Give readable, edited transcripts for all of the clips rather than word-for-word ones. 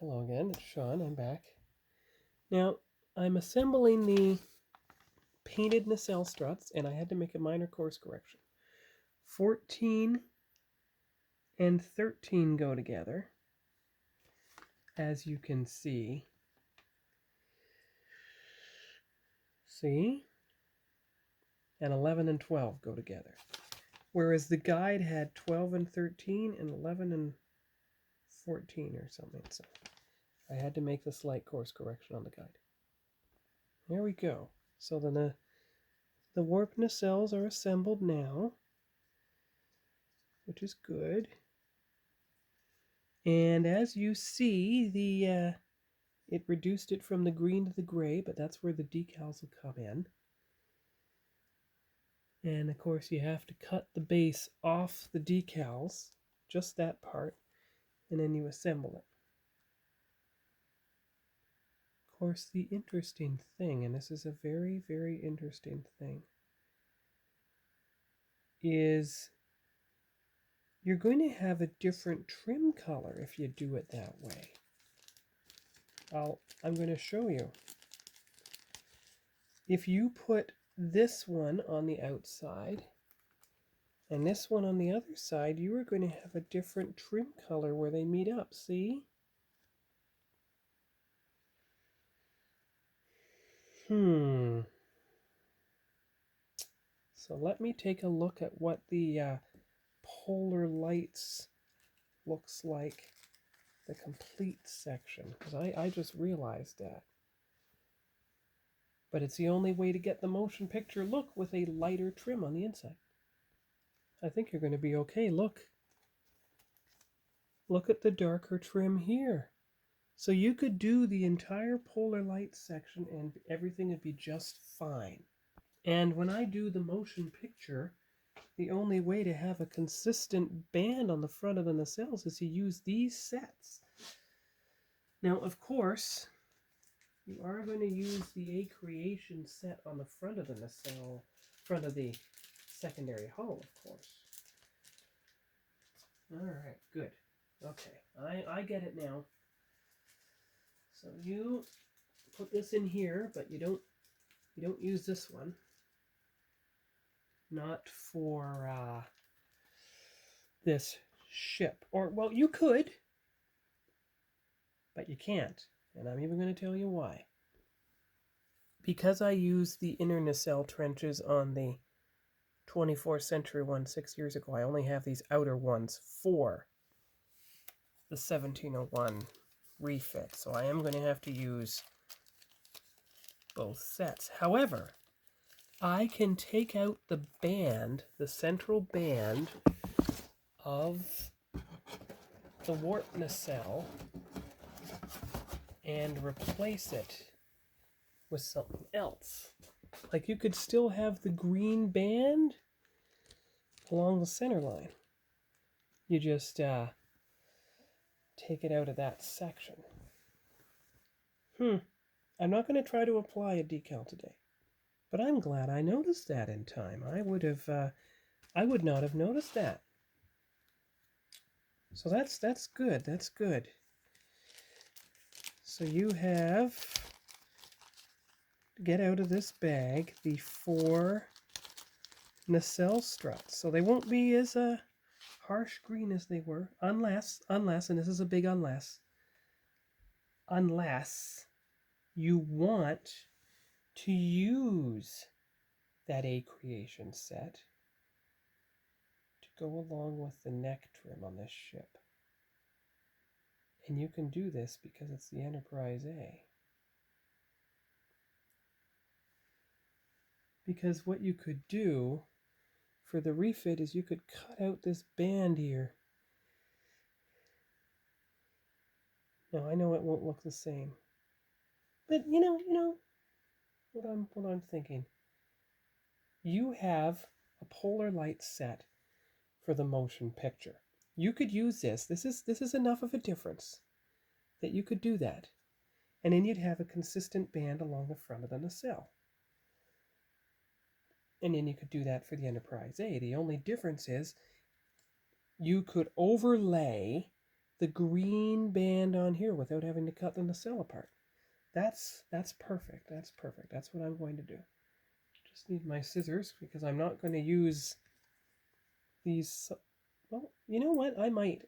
Hello again, it's Sean. I'm back. Now, I'm assembling the painted nacelle struts, and I had to make a minor course correction. 14 and 13 go together, as you can see. See? And 11 and 12 go together. Whereas the guide had 12 and 13 and 11 and 14 or something. So I had to make the slight course correction on the guide. There we go. So the warp nacelles are assembled now, which is good. And as you see, it reduced it from the green to the gray, but that's where the decals will come in. And of course you have to cut the base off the decals, just that part, and then you assemble it. Of course, the interesting thing, and this is a very, very interesting thing, is you're going to have a different trim color if you do it that way. I'm going to show you. If you put this one on the outside and this one on the other side, you are going to have a different trim color where they meet up. See? So let me take a look at what the polar lights looks like, the complete section, because I just realized that. But it's the only way to get the motion picture look with a lighter trim on the inside. I think you're going to be okay. Look at the darker trim here. So you could do the entire polar light section and everything would be just fine. And when I do the motion picture, the only way to have a consistent band on the front of the nacelles is to use these sets. Now, of course, you are going to use the A Creation set on the front of the nacelle, front of the secondary hull, of course. All right, good. Okay, I get it now. So you put this in here, but you don't use this one. Not for this ship. Or, well, you could, but you can't. And I'm even going to tell you why. Because I used the inner nacelle trenches on the 24th century one 6 years ago, I only have these outer ones for the 1701 refit. So I am going to have to use both sets. However, I can take out the band, the central band of the warp nacelle and replace it with something else. Like you could still have the green band along the center line. You just take it out of that section. I'm not going to try to apply a decal today, but I'm glad I noticed that in time. I would not have noticed that. So that's good. That's good. So you have to get out of this bag the 4 nacelle struts. So they won't be as harsh green as they were, unless, and this is a big unless you want to use that A Creation set to go along with the neck trim on this ship. And you can do this because it's the Enterprise A. Because what you could do for the refit is you could cut out this band here. Now I know it won't look the same, but you know what I'm thinking. You have a polar light set for the motion picture. You could use this. This is enough of a difference that you could do that, and then you'd have a consistent band along the front of the nacelle. And then you could do that for the Enterprise A. The only difference is you could overlay the green band on here without having to cut the nacelle apart. That's perfect. That's perfect. That's what I'm going to do. Just need my scissors because I'm not going to use these. Well, you know what? I might.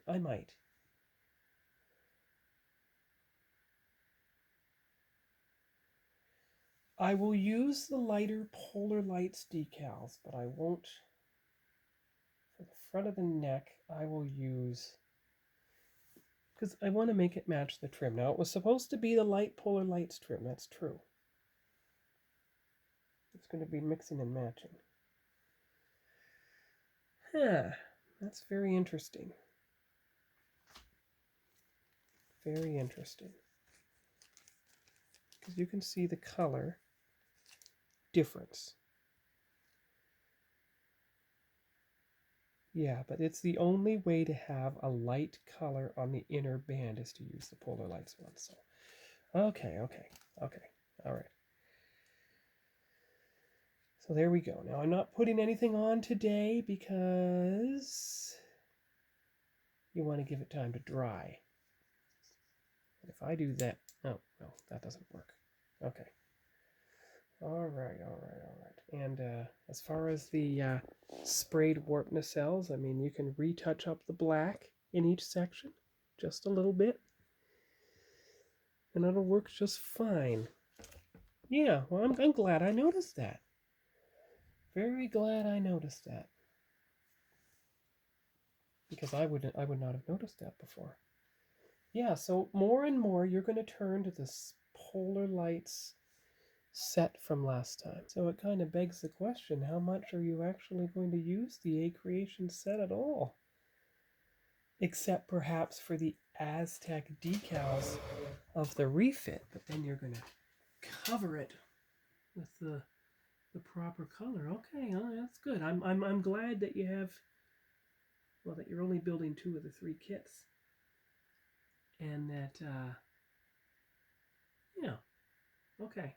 I will use the lighter Polar Lights decals, but I won't. For the front of the neck, I will use, because I want to make it match the trim. Now, it was supposed to be the light Polar Lights trim. That's true. It's going to be mixing and matching. Huh. That's very interesting. Very interesting. Because you can see the color difference. Yeah, but it's the only way to have a light color on the inner band is to use the Polar Lights one. So, okay. All right. So there we go. Now I'm not putting anything on today because you want to give it time to dry. And if I do that, oh, no, that doesn't work. Okay. All right. And as far as the sprayed warp nacelles, I mean, you can retouch up the black in each section just a little bit, and it'll work just fine. Yeah, well, I'm glad I noticed that. Very glad I noticed that. Because I would not have noticed that before. Yeah, so more and more you're going to turn to this Polar Lights set from last time. So it kind of begs the question, how much are you actually going to use the A Creation set at all? Except perhaps for the Aztec decals of the refit, but then you're going to cover it with the proper color. Okay, that's good. I'm glad that you have, well, that you're only building 2 of the 3 kits. And that, yeah, okay.